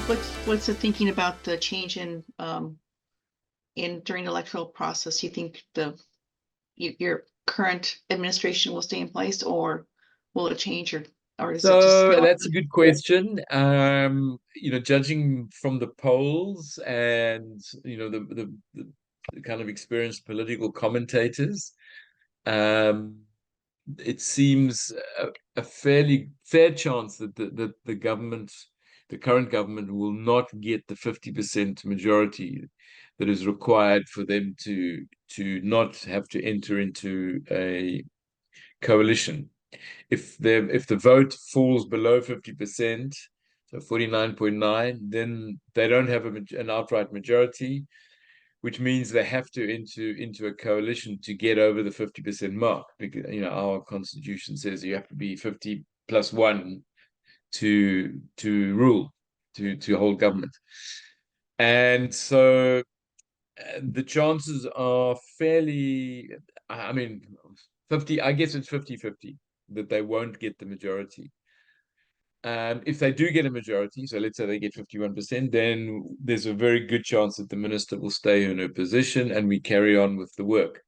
What's the thinking about the change in during the electoral process? You think your current administration will stay in place, or will it change, or is it just So still? that's a good question. Judging from the polls and the kind of experienced political commentators, um, it seems a fairly fair chance that the government, the current government, will not get the 50% majority that is required for them to not have to enter into a coalition. If the vote falls below 50%, so 49.9, then they don't have an outright majority, which means they have to into a coalition to get over the 50% mark, because our constitution says you have to be 50 plus one to rule, to hold government. And so the chances are fairly, I mean, 50, I guess it's 50-50 that they won't get the majority. If they do get a majority, so let's say they get 51%, then there's a very good chance that the minister will stay in her position and we carry on with the work.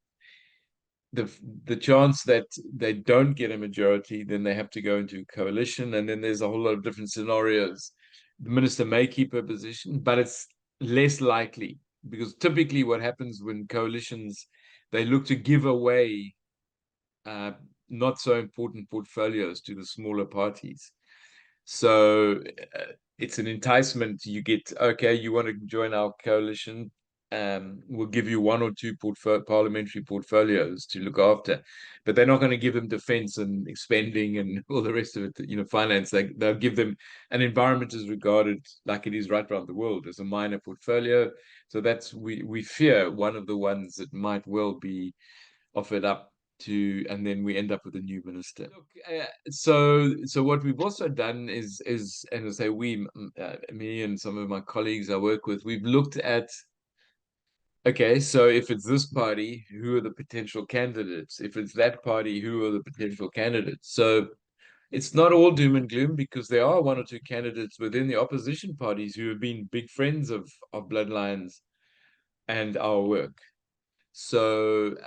The chance that they don't get a majority, then they have to go into a coalition, and then there's a whole lot of different scenarios. The minister may keep her position, but it's less likely, because typically what happens when coalitions, they look to give away uh, not so important portfolios to the smaller parties. So it's an enticement. You get, okay, you want to join our coalition, we'll give you one or two parliamentary portfolios to look after, but they're not going to give them defense and spending and all the rest of it, finance. They'll give them, an environment is regarded, like it is right around the world, as a minor portfolio. So that's, we fear, one of the ones that might well be offered up to, and then we end up with a new minister. Look, so what we've also done is, and I say we, me and some of my colleagues I work with, we've looked at, okay, so if it's this party, who are the potential candidates? If it's that party, who are the potential candidates? So it's not all doom and gloom, because there are one or two candidates within the opposition parties who have been big friends of Bloodlines and our work. So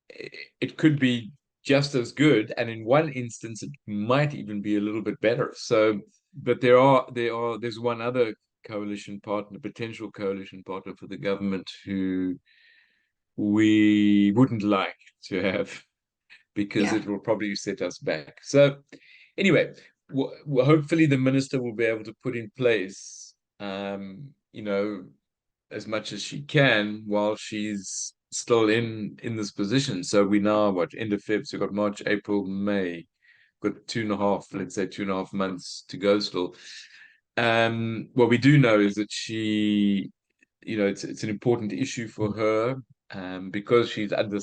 it could be just as good, and in one instance it might even be a little bit better. So, but there's one other coalition partner, potential coalition partner for the government, who we wouldn't like to have, because Yeah, it will probably set us back. So anyway, hopefully the minister will be able to put in place as much as she can while she's still in this position. So we now, what, end of Feb, so we've got March, April, May, got 2.5, let's say 2.5 months to go still. What we do know is that she, it's an important issue for her, because she's under,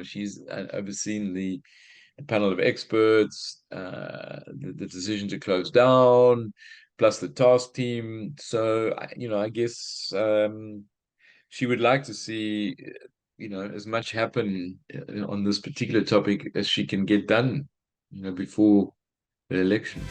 she's overseen the panel of experts, the decision to close down, plus the task team. So, I guess she would like to see, as much happen on this particular topic as she can get done, before the election.